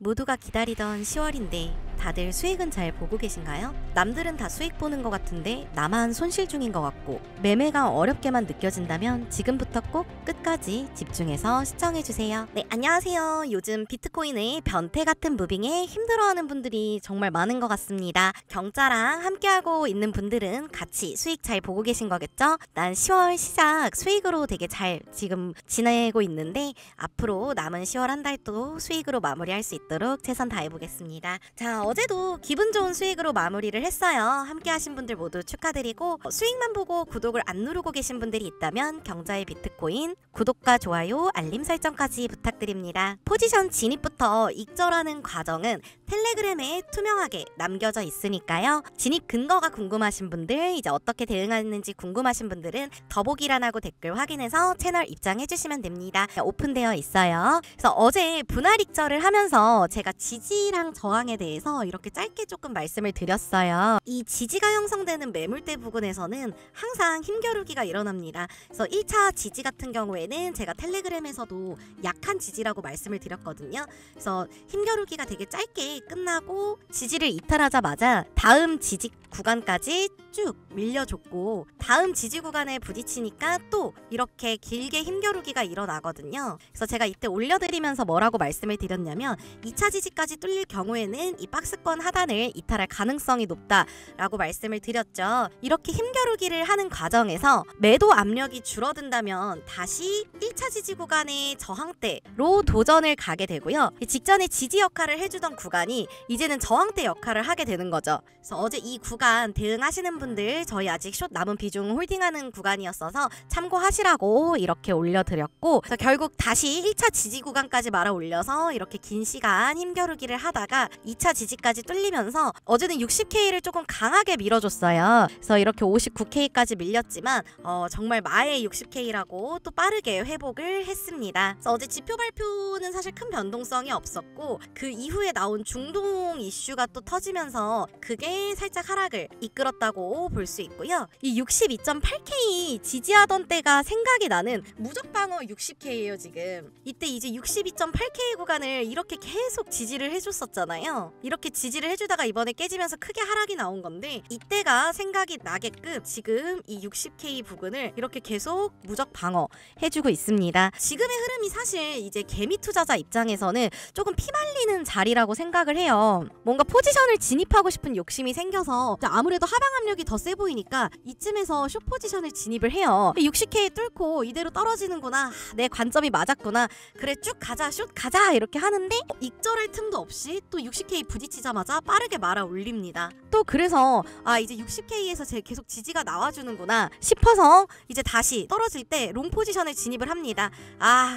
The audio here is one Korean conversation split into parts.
모두가 기다리던 10월인데 다들 수익은 잘 보고 계신가요? 남들은 다 수익 보는 것 같은데 나만 손실 중인 것 같고 매매가 어렵게만 느껴진다면 지금부터 꼭 끝까지 집중해서 시청해주세요. 네, 안녕하세요. 요즘 비트코인의 변태 같은 무빙에 힘들어하는 분들이 정말 많은 것 같습니다. 경자랑 함께하고 있는 분들은 같이 수익 잘 보고 계신 거겠죠? 난 10월 시작 수익으로 되게 잘 지금 지내고 있는데 앞으로 남은 10월 한 달도 수익으로 마무리할 수 있도록 최선 다해보겠습니다. 자, 어제도 기분 좋은 수익으로 마무리를 했어요. 함께 하신 분들 모두 축하드리고 수익만 보고 구독을 안 누르고 계신 분들이 있다면 경자의 비트코인 구독과 좋아요, 알림 설정까지 부탁드립니다. 포지션 진입부터 익절하는 과정은 텔레그램에 투명하게 남겨져 있으니까요. 진입 근거가 궁금하신 분들, 이제 어떻게 대응하는지 궁금하신 분들은 더보기란하고 댓글 확인해서 채널 입장해주시면 됩니다. 오픈되어 있어요. 그래서 어제 분할 익절을 하면서 제가 지지랑 저항에 대해서 이렇게 짧게 조금 말씀을 드렸어요. 이 지지가 형성되는 매물대 부근에서는 항상 힘겨루기가 일어납니다. 그래서 1차 지지 같은 경우에는 제가 텔레그램에서도 약한 지지라고 말씀을 드렸거든요. 그래서 힘겨루기가 되게 짧게 끝나고 지지를 이탈하자마자 다음 지지 구간까지 쭉 밀려줬고 다음 지지 구간에 부딪히니까 또 이렇게 길게 힘겨루기가 일어나거든요. 그래서 제가 이때 올려드리면서 뭐라고 말씀을 드렸냐면 2차 지지까지 뚫릴 경우에는 이 박스권 하단을 이탈할 가능성이 높다라고 말씀을 드렸죠. 이렇게 힘겨루기를 하는 과정에서 매도 압력이 줄어든다면 다시 1차 지지 구간의 저항대로 도전을 가게 되고요. 직전에 지지 역할을 해주던 구간이 이제는 저항대 역할을 하게 되는 거죠. 그래서 어제 이 구간 대응하시는 분들 저희 아직 숏 남은 비중 홀딩하는 구간이었어서 참고하시라고 이렇게 올려드렸고 그래서 결국 다시 1차 지지 구간까지 말아 올려서 이렇게 긴 시간 힘겨루기를 하다가 2차 지지까지 뚫리면서 어제는 60K를 조금 강하게 밀어줬어요. 그래서 이렇게 59K까지 밀렸지만 정말 마의 60K라고 또 빠르게 회복을 했습니다. 그래서 어제 지표 발표는 사실 큰 변동성이 없었고 그 이후에 나온 중동 이슈가 또 터지면서 그게 살짝 하락을 이끌었다고 볼 수 있고요. 이 62.8K 지지하던 때가 생각이 나는 무적방어 60K예요. 지금 이때 이제 62.8K 구간을 이렇게 계속 지지를 해줬었잖아요. 이렇게 지지를 해주다가 이번에 깨지면서 크게 하락이 나온 건데 이때가 생각이 나게끔 지금 이 60K 부근을 이렇게 계속 무적방어 해주고 있습니다. 지금의 흐름이 사실 이제 개미 투자자 입장에서는 조금 피말리는 자리라고 생각을 해요. 뭔가 포지션을 진입하고 싶은 욕심이 생겨서 아무래도 하방 압력이 더 세 보이니까 이쯤에서 숏 포지션을 진입을 해요. 60K 뚫고 이대로 떨어지는구나, 내 관점이 맞았구나, 그래 쭉 가자, 숏 가자 이렇게 하는데 익절할 틈도 없이 또 60K 부딪히자마자 빠르게 말아 올립니다. 또 그래서 이제 60K에서 계속 지지가 나와주는구나 싶어서 이제 다시 떨어질 때 롱 포지션을 진입을 합니다.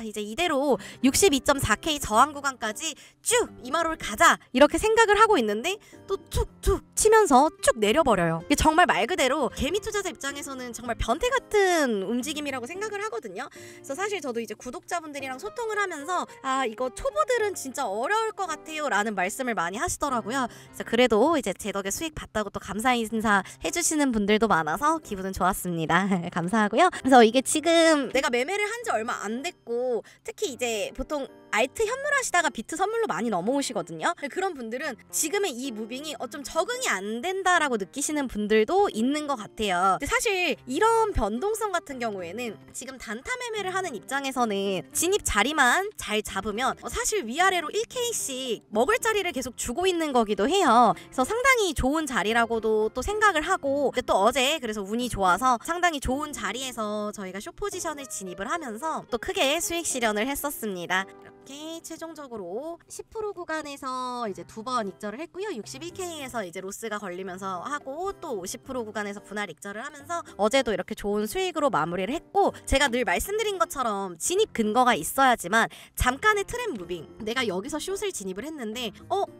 이제 이대로 62.4K 저항 구간까지 쭉 이마로를 가자 이렇게 생각을 하고 있는데 또 툭툭 치면서 쭉 내려버려요. 이게 정말 말 그대로 개미 투자자 입장에서는 정말 변태 같은 움직임이라고 생각을 하거든요. 그래서 사실 저도 이제 구독자분들이랑 소통을 하면서 이거 초보들은 진짜 어려울 것 같아요 라는 말씀을 많이 하시더라고요. 그래서 그래도 이제 제 덕에 수익 봤다고 또 감사 인사 해주시는 분들도 많아서 기분은 좋았습니다. 감사하고요. 그래서 이게 지금 내가 매매를 한 지 얼마 안 됐고 특히 이제 보통 알트 현물하시다가 비트 선물로 많이 넘어오시거든요. 그런 분들은 지금의 이 무빙이 좀 적응이 안 된다라고 느끼시는 분들도 있는 것 같아요. 근데 사실 이런 변동성 같은 경우에는 지금 단타 매매를 하는 입장에서는 진입 자리만 잘 잡으면 사실 위아래로 1K씩 먹을 자리를 계속 주고 있는 거기도 해요. 그래서 상당히 좋은 자리라고도 또 생각을 하고 근데 또 어제 그래서 운이 좋아서 상당히 좋은 자리에서 저희가 숏 포지션을 진입을 하면서 또 크게 수익 실현을 했었습니다. 이렇게 최종적으로 10% 구간에서 이제 2번 익절을 했고요. 61K에서 이제 로스가 걸리면서 하고 또 50% 구간에서 분할 익절을 하면서 어제도 이렇게 좋은 수익으로 마무리를 했고 제가 늘 말씀드린 것처럼 진입 근거가 있어야지만 잠깐의 트렌드 무빙 내가 여기서 숏을 진입을 했는데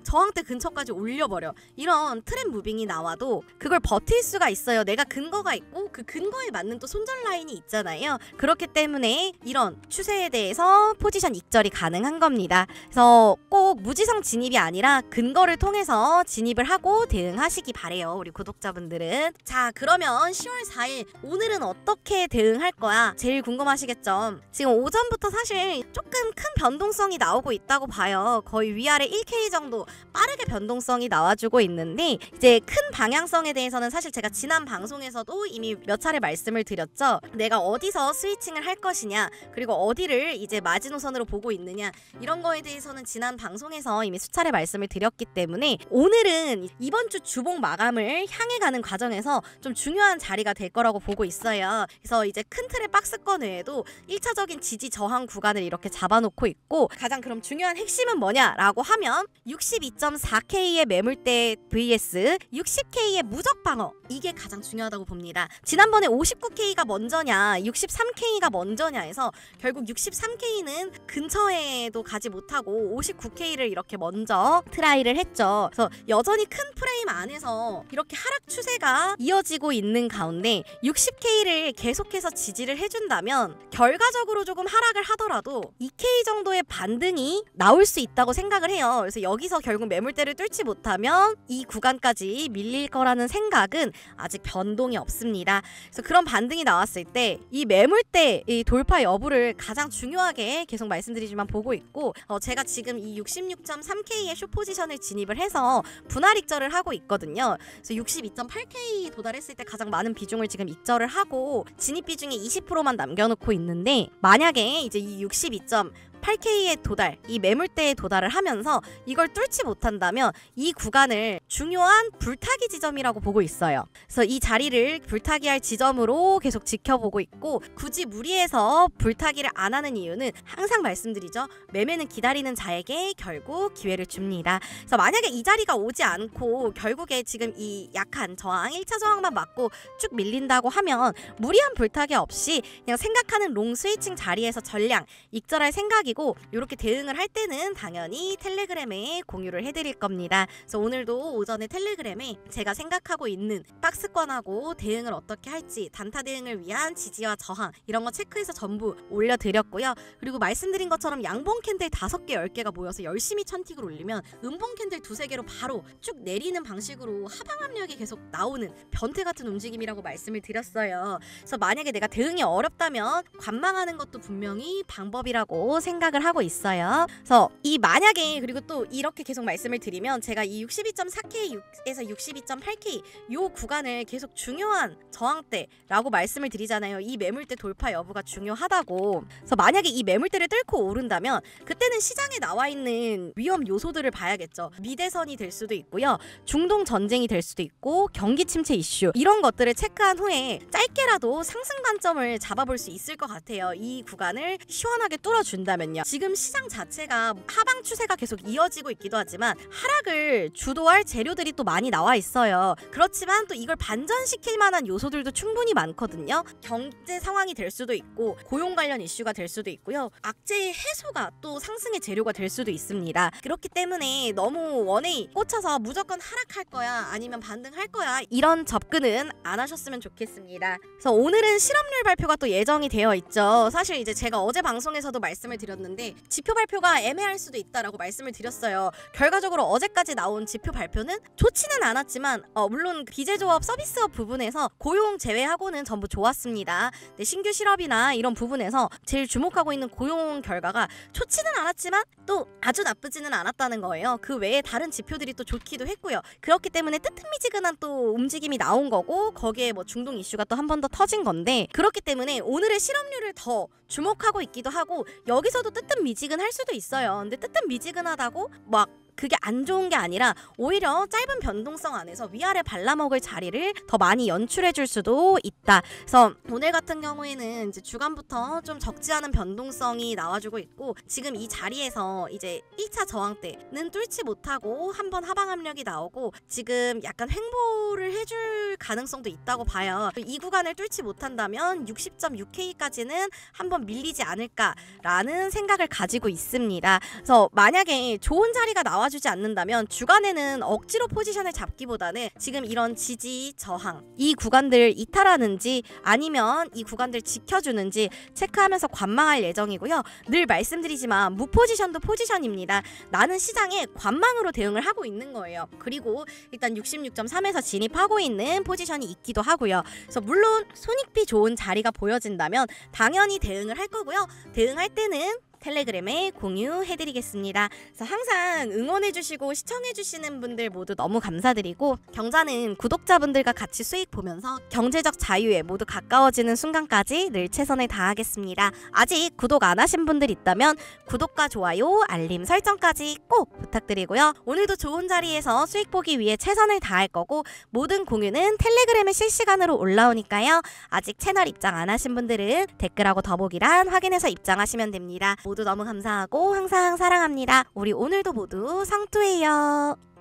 저항대 근처까지 올려버려 이런 트렌드 무빙이 나와도 그걸 버틸 수가 있어요. 내가 근거가 있고 그 근거에 맞는 또 손절 라인이 있잖아요. 그렇기 때문에 이런 추세에 대해서 포지션 익절이 가능 가능한 겁니다. 그래서 꼭 무지성 진입이 아니라 근거를 통해서 진입을 하고 대응하시기 바래요, 우리 구독자분들은. 자, 그러면 10월 4일 오늘은 어떻게 대응할 거야? 제일 궁금하시겠죠? 지금 오전부터 사실 조금 큰 변동성이 나오고 있다고 봐요. 거의 위아래 1K 정도 빠르게 변동성이 나와주고 있는데, 이제 큰 방향성에 대해서는 사실 제가 지난 방송에서도 이미 몇 차례 말씀을 드렸죠. 내가 어디서 스위칭을 할 것이냐, 그리고 어디를 이제 마지노선으로 보고 있느냐, 이런 거에 대해서는 지난 방송에서 이미 수차례 말씀을 드렸기 때문에 오늘은 이번 주 주봉 마감을 향해 가는 과정에서 좀 중요한 자리가 될 거라고 보고 있어요. 그래서 이제 큰 틀의 박스권 외에도 1차적인 지지 저항 구간을 이렇게 잡아놓고 있고, 가장 그럼 중요한 핵심은 뭐냐라고 하면 62.4K의 매물대 vs 60K의 무적 방어, 이게 가장 중요하다고 봅니다. 지난번에 59K가 먼저냐 63K가 먼저냐 해서 결국 63K는 근처에도 가지 못하고 59K를 이렇게 먼저 트라이를 했죠. 그래서 여전히 큰 프레임 안에서 이렇게 하락 추세가 이어지고 있는 가운데 60K를 계속해서 지지를 해준다면 결과적으로 조금 하락을 하더라도 2K 정도의 반등이 나올 수 있다고 생각을 해요. 그래서 여기서 결국 매물대를 뚫지 못하면 이 구간까지 밀릴 거라는 생각은 아직 변동이 없습니다. 그래서 그런 반등이 나왔을 때 이 매물대 이 돌파 여부를 가장 중요하게 계속 말씀드리지만 보고 있고, 제가 지금 이 66.3K의 숏 포지션을 진입을 해서 분할 익절을 하고 있거든요. 그래서 62.8K 도달했을 때 가장 많은 비중을 지금 익절을 하고 진입 비중이 20%만 남겨놓고 있는데, 만약에 이제 이 62.8K의 도달, 이 매물대에 도달을 하면서 이걸 뚫지 못한다면 이 구간을 중요한 불타기 지점이라고 보고 있어요. 그래서 이 자리를 불타기할 지점으로 계속 지켜보고 있고, 굳이 무리해서 불타기를 안 하는 이유는 항상 말씀드리죠. 매매는 기다리는 자에게 결국 기회를 줍니다. 그래서 만약에 이 자리가 오지 않고 결국에 지금 이 약한 저항, 1차 저항만 맞고 쭉 밀린다고 하면 무리한 불타기 없이 그냥 생각하는 롱 스위칭 자리에서 전량 익절할 생각이고, 이렇게 대응을 할 때는 당연히 텔레그램에 공유를 해드릴 겁니다. 그래서 오늘도 오전에 텔레그램에 제가 생각하고 있는 박스권하고 대응을 어떻게 할지, 단타 대응을 위한 지지와 저항 이런 거 체크해서 전부 올려드렸고요. 그리고 말씀드린 것처럼 양봉 캔들 5개, 10개가 모여서 열심히 천틱을 올리면 음봉 캔들 2-3개로 바로 쭉 내리는 방식으로 하방 압력이 계속 나오는 변태 같은 움직임이라고 말씀을 드렸어요. 그래서 만약에 내가 대응이 어렵다면 관망하는 것도 분명히 방법이라고 생각을 하고 있어요. 그래서 이 만약에, 그리고 또 이렇게 계속 말씀을 드리면 제가 이 62.4K에서 62.8K 요 구간을 계속 중요한 저항대라고 말씀을 드리잖아요. 이 매물대 돌파 여부가 중요하다고. 그래서 만약에 이 매물대를 뚫고 오른다면 그때는 시장에 나와 있는 위험 요소들을 봐야겠죠. 미대선이 될 수도 있고요, 중동 전쟁이 될 수도 있고, 경기 침체 이슈, 이런 것들을 체크한 후에 짧게라도 상승 관점을 잡아볼 수 있을 것 같아요. 이 구간을 시원하게 뚫어준다면요. 지금 시장 자체가 하방 추세가 계속 이어지고 있기도 하지만 하락을 주도할 재료들이 또 많이 나와 있어요. 그렇지만 또 이걸 반전시킬 만한 요소들도 충분히 많거든요. 경제 상황이 될 수도 있고, 고용 관련 이슈가 될 수도 있고요, 악재의 해소가 또 상승의 재료가 될 수도 있습니다. 그렇기 때문에 너무 원에 꽂혀서 무조건 하락할 거야 아니면 반등할 거야 이런 접근은 안 하셨으면 좋겠습니다. 그래서 오늘은 실업률 발표가 또 예정이 되어 있죠. 사실 이제 제가 어제 방송에서도 말씀을 드렸는데 지표 발표가 애매할 수도 있다라고 말씀을 드렸어요. 결과적으로 어제까지 나온 지표 발표는 좋지는 않았지만 물론 기재조업 서비스업 부분에서 고용 제외하고는 전부 좋았습니다. 근데 신규 실업이나 이런 부분에서 제일 주목하고 있는 고용 결과가 좋지는 않았지만 또 아주 나쁘지는 않았다는 거예요. 그 외에 다른 지표들이 또 좋기도 했고요. 그렇기 때문에 뜨뜻미지근한 또 움직임이 나온 거고, 거기에 뭐 중동 이슈가 또 한 번 더 터진 건데, 그렇기 때문에 오늘의 실업률을 더 주목하고 있기도 하고, 여기서도 뜨뜻미지근할 수도 있어요. 근데 뜨뜻미지근하다고 막 그게 안 좋은 게 아니라 오히려 짧은 변동성 안에서 위아래 발라먹을 자리를 더 많이 연출해 줄 수도 있다. 그래서 오늘 같은 경우에는 이제 주간부터 좀 적지 않은 변동성이 나와주고 있고, 지금 이 자리에서 이제 1차 저항대는 뚫지 못하고 한번 하방 압력이 나오고 지금 약간 횡보를 해줄 가능성도 있다고 봐요. 이 구간을 뚫지 못한다면 60.6K까지는 한번 밀리지 않을까라는 생각을 가지고 있습니다. 그래서 만약에 좋은 자리가 나와 나와주지 않는다면 주간에는 억지로 포지션을 잡기보다는 지금 이런 지지, 저항 이 구간들 이탈하는지 아니면 이 구간들 지켜주는지 체크하면서 관망할 예정이고요. 늘 말씀드리지만 무포지션도 포지션입니다. 나는 시장에 관망으로 대응을 하고 있는 거예요. 그리고 일단 66.3에서 진입하고 있는 포지션이 있기도 하고요. 그래서 물론 손익비 좋은 자리가 보여진다면 당연히 대응을 할 거고요. 대응할 때는 텔레그램에 공유해드리겠습니다. 그래서 항상 응원해주시고 시청해주시는 분들 모두 너무 감사드리고 경자는 구독자분들과 같이 수익 보면서 경제적 자유에 모두 가까워지는 순간까지 늘 최선을 다하겠습니다. 아직 구독 안 하신 분들 있다면 구독과 좋아요, 알림 설정까지 꼭 부탁드리고요. 오늘도 좋은 자리에서 수익 보기 위해 최선을 다할 거고 모든 공유는 텔레그램에 실시간으로 올라오니까요. 아직 채널 입장 안 하신 분들은 댓글하고 더보기란 확인해서 입장하시면 됩니다. 모두 너무 감사하고 항상 사랑합니다. 우리 오늘도 모두 성투해요.